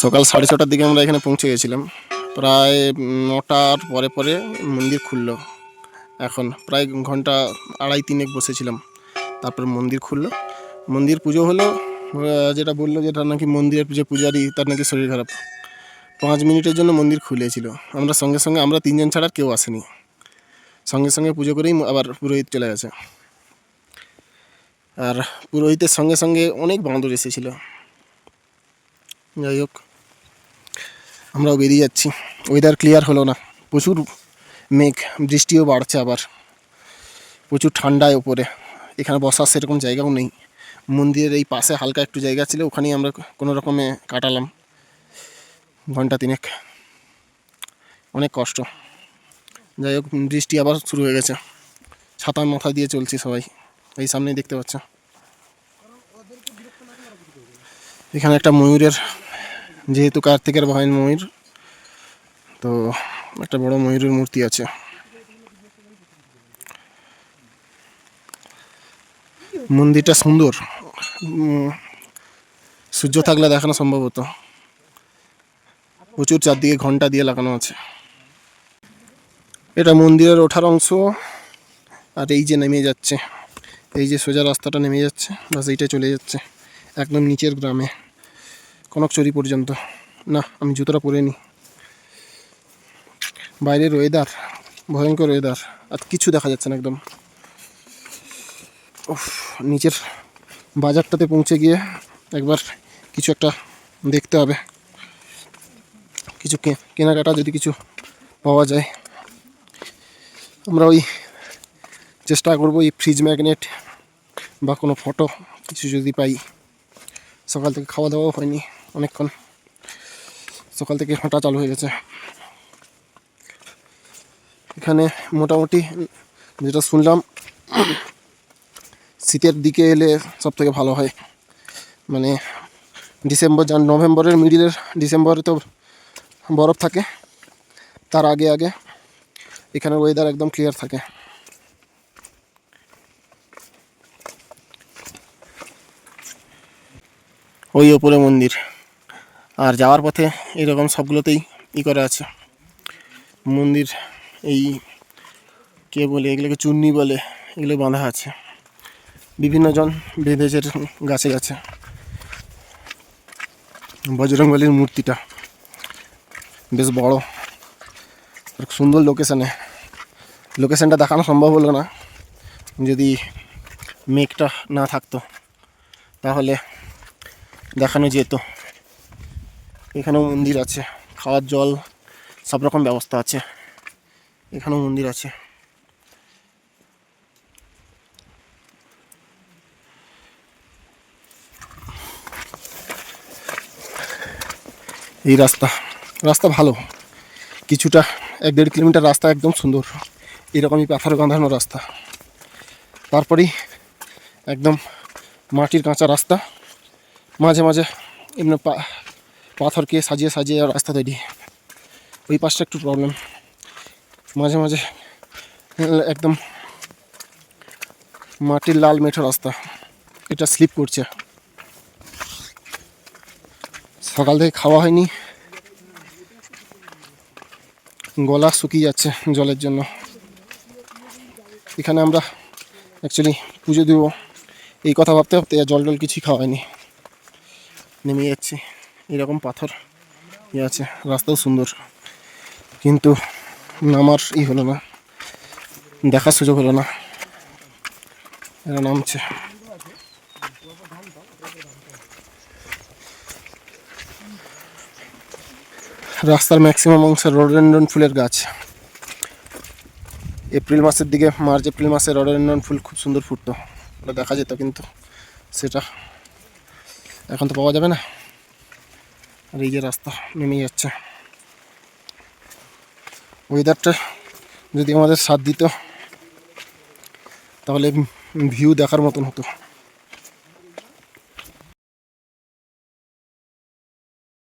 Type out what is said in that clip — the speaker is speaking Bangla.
সকাল 6:30টার দিকে আমরা এখানে পৌঁছে গেছিলাম। প্রায় 9টার পরে পরে মন্দির খুললো। এখন প্রায় ঘন্টা আড়াই তিনেক বসেছিলাম, তারপর মন্দির খুললো। মন্দির পুজো হলো। যেটা বললো যেটা নাকি মন্দিরের যে পূজারি তার নাকি শরীর খারাপ, 5 মিনিটের জন্য মন্দির খুলেছিল। আমরা সঙ্গে সঙ্গে, আমরা 3জন ছাড়া আর কেউ আসেনি, সঙ্গে সঙ্গে পুজো করেই আবার পুরোহিত চলে গেছে। আর পুরোহিতের সঙ্গে সঙ্গে অনেক বাঁদর এসেছিল। যাই হোক, আমরাও বেরিয়ে যাচ্ছি। ওয়েদার ক্লিয়ার হলো না, প্রচুর মেঘ, বৃষ্টিও বাড়ছে, আবার প্রচুর ঠান্ডায় ওপরে। এখানে বসার সেরকম জায়গাও নেই। মন্দিরের এই পাশে হালকা একটু জায়গা ছিল, ওখানেই আমরা কোনো রকমে কাটালাম ঘন্টা তিনেক। অনেক কষ্ট। যাই হোক, বৃষ্টি আবার শুরু হয়ে গেছে। ছাতা মাথা দিয়ে চলছি সবাই, এই সামনেই দেখতে পাচ্ছ। এখানে একটা ময়ূরের, যেহেতু কার্তিকের বাহন ময়ূর, তো একটা বড় ময়ূরের মূর্তি আছে। মন্দিরটা সুন্দর, সূর্য থাকলে দেখানো সম্ভব হতো। প্রচুর চারদিকে ঘন্টা দিয়ে লাগানো আছে। এটা মন্দিরের ওঠার অংশ। আর এই যে নেমে যাচ্ছে, এই যে সোজা রাস্তাটা নেমে যাচ্ছে, বাস এইটা চলে যাচ্ছে একদম নিচের গ্রামে, কনকচুরি পর্যন্ত। না, আমি জুতোটা পরে নিই। বাইরের ওয়েদার ভয়ঙ্কর ওয়েদার, আর কিছু দেখা যাচ্ছে না একদম। নিচের বাজারটাতে পৌঁছে গিয়ে একবার কিছু একটা দেখতে হবে, কিছু কেনাকাটা যদি কিছু পাওয়া যায়। আমরা ওই চেষ্টা করবো এই ফ্রিজ ম্যাগনেট বা কোনো ফটো কিছু যদি পাই। সকাল থেকে খাওয়া দাওয়াও হয়নি অনেকক্ষণ, সকাল থেকে হাঁটা চালু হয়ে গেছে। এখানে মোটামুটি যেটা শুনলাম, শীতের দিকে এলে সব থেকে ভালো হয়। মানে ডিসেম্বর, নভেম্বরের মিডিলের ডিসেম্বরে তো বরফ থাকে, তার আগে আগে এখানের ওয়েদার একদম ক্লিয়ার থাকে। ওই ওপরে মন্দির, আর যাওয়ার পথে এরকম সবগুলোতেই করা আছে মন্দির। এই কে বলে এগুলোকে, চুন্নি বলে, এগুলো বাঁধা আছে। বিভিন্ন জন বেঁধেছে গাছে গাছে। বজরংবলীর মূর্তিটা বেশ বড়, সুন্দর লোকেশনটা দেখানো সম্ভব হলো না। যদি মেঘটা না থাকতো তাহলে দেখানো যেত। এখানেও মন্দির আছে, খাওয়ার জল সব রকম ব্যবস্থা আছে। এখানেও মন্দির আছে। এই রাস্তা ভালো, কিছুটা 1-1.5 কিলোমিটার রাস্তা একদম সুন্দর। এরকমই পাথর বাঁধানো রাস্তা, তারপরেই একদম মাটির কাঁচা রাস্তা, মাঝে মাঝে এমনি পাথরকে সাজিয়ে সাজিয়ে রাস্তা তৈরি। ওই পাশটা একটু প্রবলেম, মাঝে মাঝে একদম মাটির লাল মেঠো রাস্তা, এটা স্লিপ করছে। সকাল থেকে খাওয়া হয়নি, গলা শুকিয়ে যাচ্ছে জলের জন্য। এখানে আমরা অ্যাকচুয়ালি পুজো দেবো এই কথা ভাবতে ভাবতে জল কিছুই খাওয়া হয়নি। নেমে যাচ্ছি, এরকম পাথর আছে, রাস্তাও সুন্দর, কিন্তু নামার হলো না, দেখার সুযোগ হলো না। এরা নামছে। রাস্তার ম্যাক্সিমাম অংশে রডোডেনড্রন ফুলের গাছ। এপ্রিল মাসের দিকে, মার্চ এপ্রিল মাসে রডোডেনড্রন ফুল খুব সুন্দর ফুটতো, ওটা দেখা যেত, কিন্তু সেটা এখন তো পাওয়া যাবে না। আর এই যে রাস্তা নেমে যাচ্ছে। ওয়েদারটা যদি আমাদের সাথ দিত তাহলে ভিউ দেখার মতন হতো।